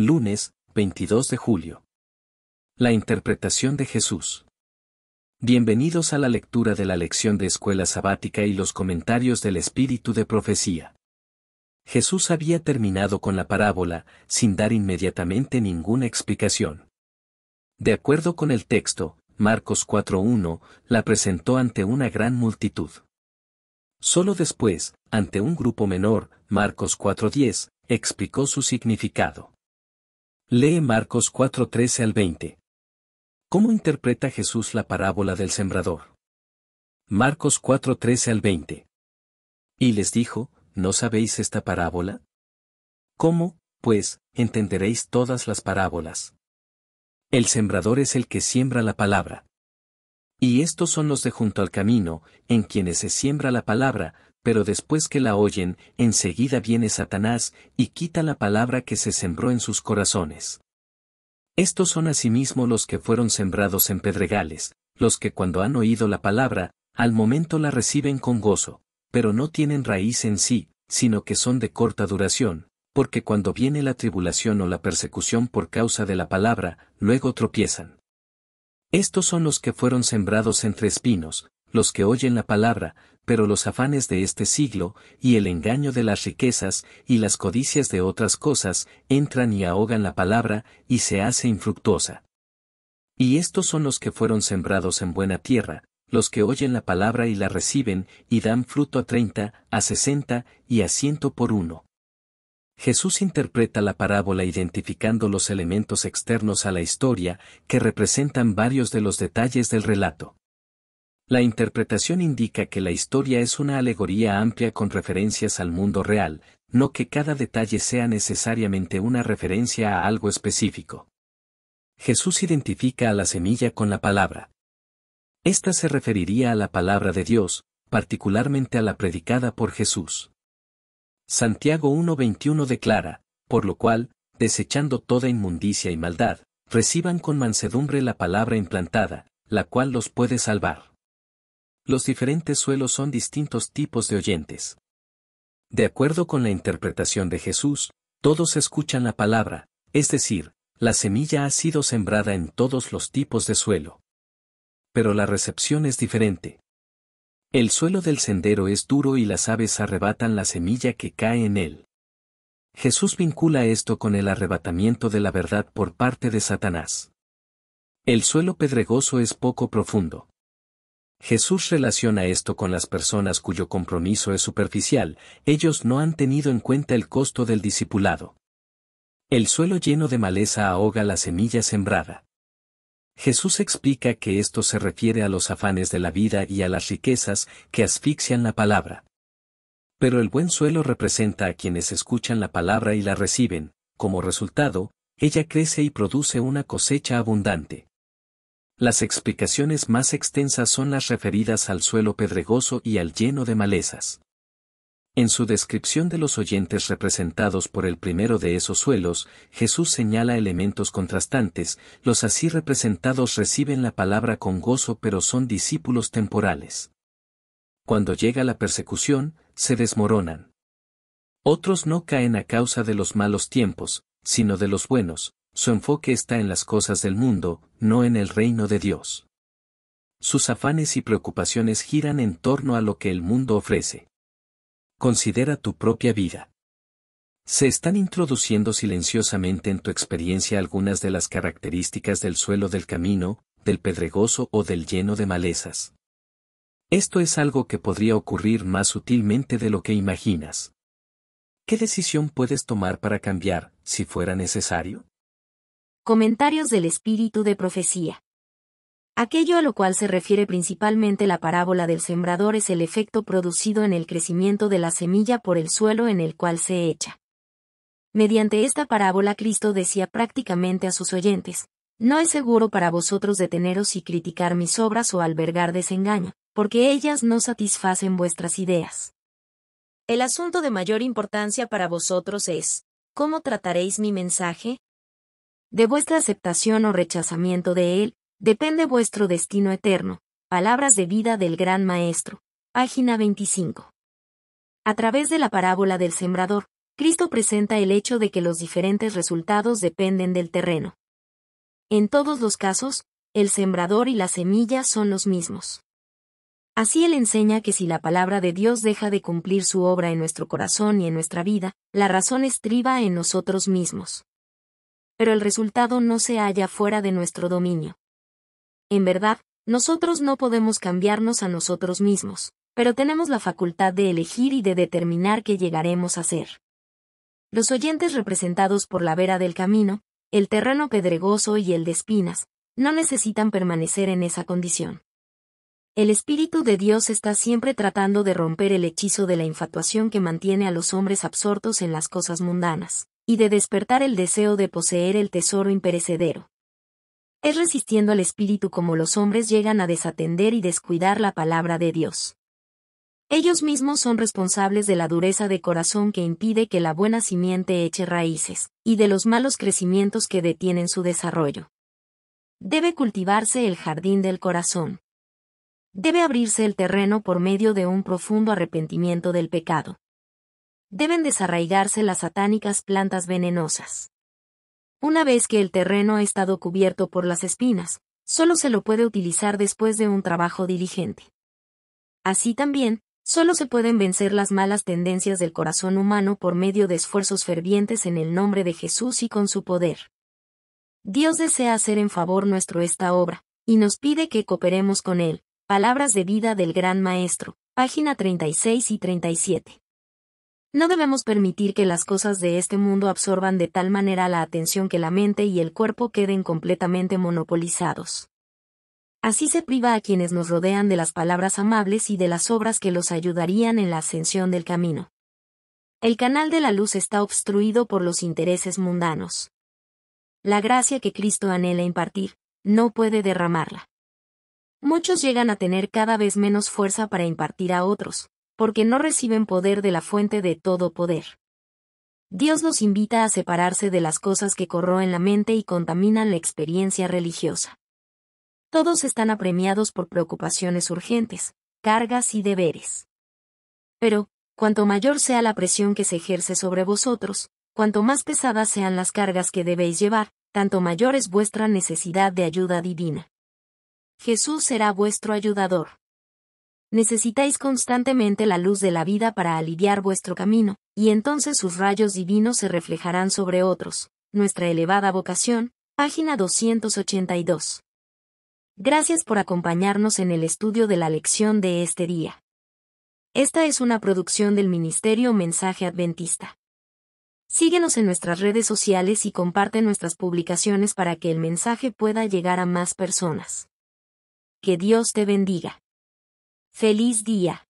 Lunes, 22 de julio. La interpretación de Jesús. Bienvenidos a la lectura de la lección de escuela sabática y los comentarios del Espíritu de Profecía. Jesús había terminado con la parábola, sin dar inmediatamente ninguna explicación. De acuerdo con el texto, Marcos 4:1, la presentó ante una gran multitud. Solo después, ante un grupo menor, Marcos 4:10, explicó su significado. Lee Marcos 4:13 al 20. ¿Cómo interpreta Jesús la parábola del sembrador? Marcos 4:13 al 20. Y les dijo, ¿no sabéis esta parábola? ¿Cómo, pues, entenderéis todas las parábolas? El sembrador es el que siembra la palabra. Y estos son los de junto al camino, en quienes se siembra la palabra, pero después que la oyen, enseguida viene Satanás, y quita la palabra que se sembró en sus corazones. Estos son asimismo los que fueron sembrados en pedregales, los que cuando han oído la palabra, al momento la reciben con gozo, pero no tienen raíz en sí, sino que son de corta duración, porque cuando viene la tribulación o la persecución por causa de la palabra, luego tropiezan. Estos son los que fueron sembrados entre espinos, los que oyen la palabra, pero los afanes de este siglo, y el engaño de las riquezas, y las codicias de otras cosas, entran y ahogan la palabra, y se hace infructuosa. Y estos son los que fueron sembrados en buena tierra, los que oyen la palabra y la reciben, y dan fruto a 30, a 60, y a 100 por uno. Jesús interpreta la parábola identificando los elementos externos a la historia, que representan varios de los detalles del relato. La interpretación indica que la historia es una alegoría amplia con referencias al mundo real, no que cada detalle sea necesariamente una referencia a algo específico. Jesús identifica a la semilla con la palabra. Esta se referiría a la palabra de Dios, particularmente a la predicada por Jesús. Santiago 1:21 declara, por lo cual, desechando toda inmundicia y maldad, reciban con mansedumbre la palabra implantada, la cual los puede salvar. Los diferentes suelos son distintos tipos de oyentes. De acuerdo con la interpretación de Jesús, todos escuchan la palabra, es decir, la semilla ha sido sembrada en todos los tipos de suelo. Pero la recepción es diferente. El suelo del sendero es duro y las aves arrebatan la semilla que cae en él. Jesús vincula esto con el arrebatamiento de la verdad por parte de Satanás. El suelo pedregoso es poco profundo. Jesús relaciona esto con las personas cuyo compromiso es superficial, ellos no han tenido en cuenta el costo del discipulado. El suelo lleno de maleza ahoga la semilla sembrada. Jesús explica que esto se refiere a los afanes de la vida y a las riquezas que asfixian la palabra. Pero el buen suelo representa a quienes escuchan la palabra y la reciben, como resultado, ella crece y produce una cosecha abundante. Las explicaciones más extensas son las referidas al suelo pedregoso y al lleno de malezas. En su descripción de los oyentes representados por el primero de esos suelos, Jesús señala elementos contrastantes, los así representados reciben la palabra con gozo pero son discípulos temporales. Cuando llega la persecución, se desmoronan. Otros no caen a causa de los malos tiempos, sino de los buenos. Su enfoque está en las cosas del mundo, no en el reino de Dios. Sus afanes y preocupaciones giran en torno a lo que el mundo ofrece. Considera tu propia vida. ¿Se están introduciendo silenciosamente en tu experiencia algunas de las características del suelo del camino, del pedregoso o del lleno de malezas? Esto es algo que podría ocurrir más sutilmente de lo que imaginas. ¿Qué decisión puedes tomar para cambiar, si fuera necesario? Comentarios del Espíritu de Profecía. Aquello a lo cual se refiere principalmente la parábola del sembrador es el efecto producido en el crecimiento de la semilla por el suelo en el cual se echa. Mediante esta parábola Cristo decía prácticamente a sus oyentes, no es seguro para vosotros deteneros y criticar mis obras o albergar desengaño, porque ellas no satisfacen vuestras ideas. El asunto de mayor importancia para vosotros es, ¿cómo trataréis mi mensaje? De vuestra aceptación o rechazamiento de él, depende vuestro destino eterno. Palabras de vida del Gran Maestro. Página 25. A través de la parábola del sembrador, Cristo presenta el hecho de que los diferentes resultados dependen del terreno. En todos los casos, el sembrador y la semilla son los mismos. Así Él enseña que si la palabra de Dios deja de cumplir su obra en nuestro corazón y en nuestra vida, la razón estriba en nosotros mismos. Pero el resultado no se halla fuera de nuestro dominio. En verdad, nosotros no podemos cambiarnos a nosotros mismos, pero tenemos la facultad de elegir y de determinar qué llegaremos a ser. Los oyentes representados por la vera del camino, el terreno pedregoso y el de espinas, no necesitan permanecer en esa condición. El Espíritu de Dios está siempre tratando de romper el hechizo de la infatuación que mantiene a los hombres absortos en las cosas mundanas, y de despertar el deseo de poseer el tesoro imperecedero. Es resistiendo al Espíritu como los hombres llegan a desatender y descuidar la palabra de Dios. Ellos mismos son responsables de la dureza de corazón que impide que la buena simiente eche raíces, y de los malos crecimientos que detienen su desarrollo. Debe cultivarse el jardín del corazón. Debe abrirse el terreno por medio de un profundo arrepentimiento del pecado. Deben desarraigarse las satánicas plantas venenosas. Una vez que el terreno ha estado cubierto por las espinas, solo se lo puede utilizar después de un trabajo diligente. Así también, solo se pueden vencer las malas tendencias del corazón humano por medio de esfuerzos fervientes en el nombre de Jesús y con su poder. Dios desea hacer en favor nuestro esta obra, y nos pide que cooperemos con Él. Palabras de vida del Gran Maestro, página 36 y 37. No debemos permitir que las cosas de este mundo absorban de tal manera la atención que la mente y el cuerpo queden completamente monopolizados. Así se priva a quienes nos rodean de las palabras amables y de las obras que los ayudarían en la ascensión del camino. El canal de la luz está obstruido por los intereses mundanos. La gracia que Cristo anhela impartir, no puede derramarla. Muchos llegan a tener cada vez menos fuerza para impartir a otros, porque no reciben poder de la fuente de todo poder. Dios los invita a separarse de las cosas que corroen la mente y contaminan la experiencia religiosa. Todos están apremiados por preocupaciones urgentes, cargas y deberes. Pero, cuanto mayor sea la presión que se ejerce sobre vosotros, cuanto más pesadas sean las cargas que debéis llevar, tanto mayor es vuestra necesidad de ayuda divina. Jesús será vuestro ayudador. Necesitáis constantemente la luz de la vida para aliviar vuestro camino, y entonces sus rayos divinos se reflejarán sobre otros. Nuestra elevada vocación, página 282. Gracias por acompañarnos en el estudio de la lección de este día. Esta es una producción del Ministerio Mensaje Adventista. Síguenos en nuestras redes sociales y comparte nuestras publicaciones para que el mensaje pueda llegar a más personas. Que Dios te bendiga. ¡Feliz día!